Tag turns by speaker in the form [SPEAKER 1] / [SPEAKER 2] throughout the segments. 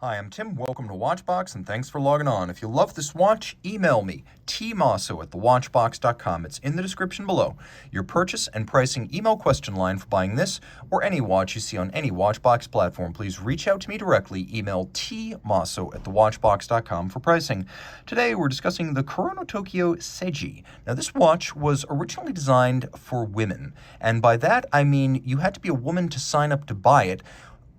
[SPEAKER 1] Hi, I'm Tim. Welcome to Watchbox, and thanks for logging on. If you love this watch, email me, tmosso@thewatchbox.com. It's in the description below. Your purchase and pricing email question line for buying this or any watch you see on any Watchbox platform. Please reach out to me directly. Email tmosso@thewatchbox.com for pricing. Today, we're discussing the Kurono Tokyo Seiji. Now, this watch was originally designed for women, and by that, I mean you had to be a woman to sign up to buy it.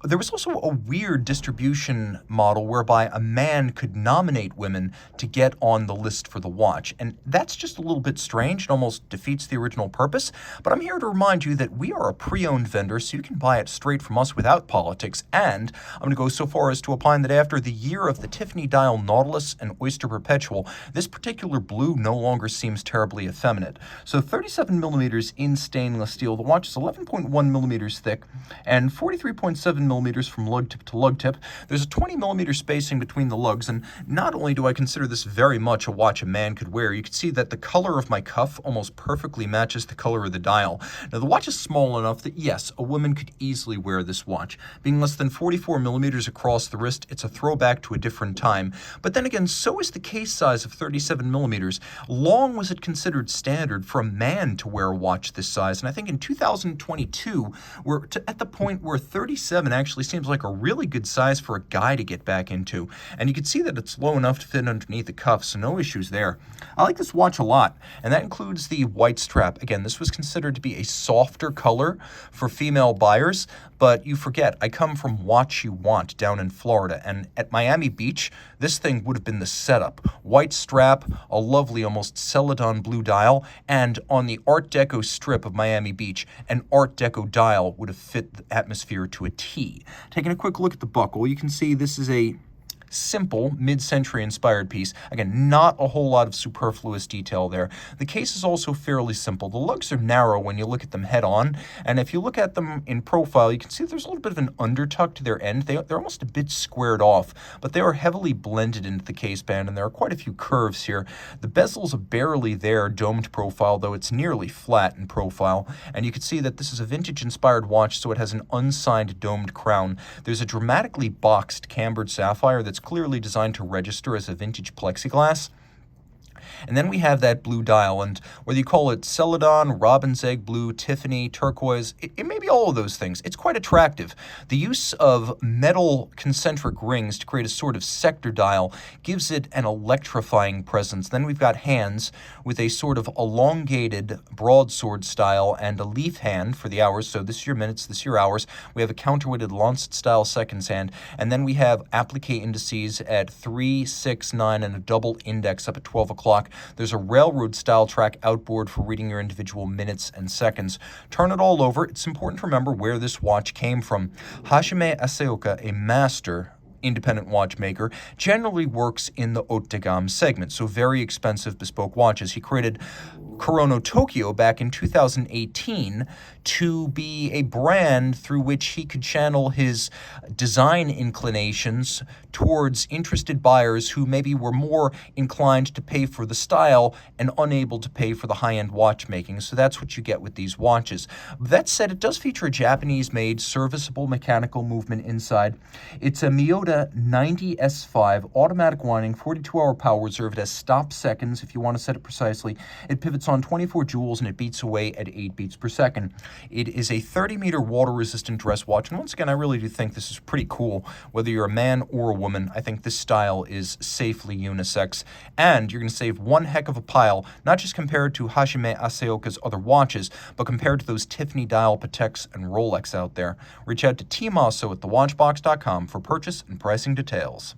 [SPEAKER 1] There was also a weird distribution model whereby a man could nominate women to get on the list for the watch, and that's just a little bit strange. It almost defeats the original purpose, but I'm here to remind you that we are a pre-owned vendor, so you can buy it straight from us without politics, and I'm going to go so far as to opine that after the year of the Tiffany dial Nautilus and Oyster Perpetual, this particular blue no longer seems terribly effeminate. So 37 millimeters in stainless steel, the watch is 11.1 millimeters thick and 43.7 millimeters from lug tip to lug tip. There's a 20 millimeter spacing between the lugs, and not only do I consider this very much a watch a man could wear, you can see that the color of my cuff almost perfectly matches the color of the dial. Now, the watch is small enough that, yes, a woman could easily wear this watch. Being less than 44 millimeters across the wrist, it's a throwback to a different time. But then again, so is the case size of 37 millimeters. Long was it considered standard for a man to wear a watch this size, and I think in 2022, we're at the point where 37 actually seems like a really good size for a guy to get back into. And you can see that it's low enough to fit underneath the cuff, so no issues there. I like this watch a lot, and that includes the white strap. Again, this was considered to be a softer color for female buyers, but you forget, I come from Watch You Want down in Florida, and at Miami Beach, this thing would have been the setup. White strap, a lovely, almost celadon blue dial, and on the Art Deco strip of Miami Beach, an Art Deco dial would have fit the atmosphere to a T. Taking a quick look at the buckle, you can see this is a simple mid-century inspired piece. Again, not a whole lot of superfluous detail there. The case is also fairly simple. The lugs are narrow when you look at them head on, and if you look at them in profile, you can see there's a little bit of an undertuck to their end. They're almost a bit squared off, but they are heavily blended into the case band, and there are quite a few curves here. The bezel's barely there, domed profile, though it's nearly flat in profile, and you can see that this is a vintage-inspired watch, so it has an unsigned domed crown. There's a dramatically boxed cambered sapphire that's clearly designed to register as a vintage plexiglass. And then we have that blue dial, and whether you call it celadon, robin's egg blue, Tiffany, turquoise, it may be all of those things. It's quite attractive. The use of metal concentric rings to create a sort of sector dial gives it an electrifying presence. Then we've got hands with a sort of elongated broadsword style and a leaf hand for the hours. So this is your minutes, this is your hours. We have a counterweighted lancet style seconds hand, and then we have applique indices at 3, 6, 9, and a double index up at 12 o'clock. There's a railroad-style track outboard for reading your individual minutes and seconds. Turn it all over. It's important to remember where this watch came from. Hajime Asaoka, a master independent watchmaker, generally works in the haute de gamme segment, so very expensive bespoke watches. He created Kurono Tokyo back in 2018 to be a brand through which he could channel his design inclinations towards interested buyers who maybe were more inclined to pay for the style and unable to pay for the high-end watchmaking. So that's what you get with these watches. That said, it does feature a Japanese-made serviceable mechanical movement inside. It's a Miyota 90S5 automatic winding 42-hour power reserve. It has stop seconds if you want to set it precisely. It pivots on 24 joules and it beats away at 8 beats per second. It is a 30-meter water-resistant dress watch, and once again, I really do think this is pretty cool. Whether you're a man or a woman, I think this style is safely unisex, and you're going to save one heck of a pile, not just compared to Hajime Asaoka's other watches, but compared to those Tiffany dial Pateks and Rolex out there. Reach out to Team Mosso at thewatchbox.com for purchase and pricing details.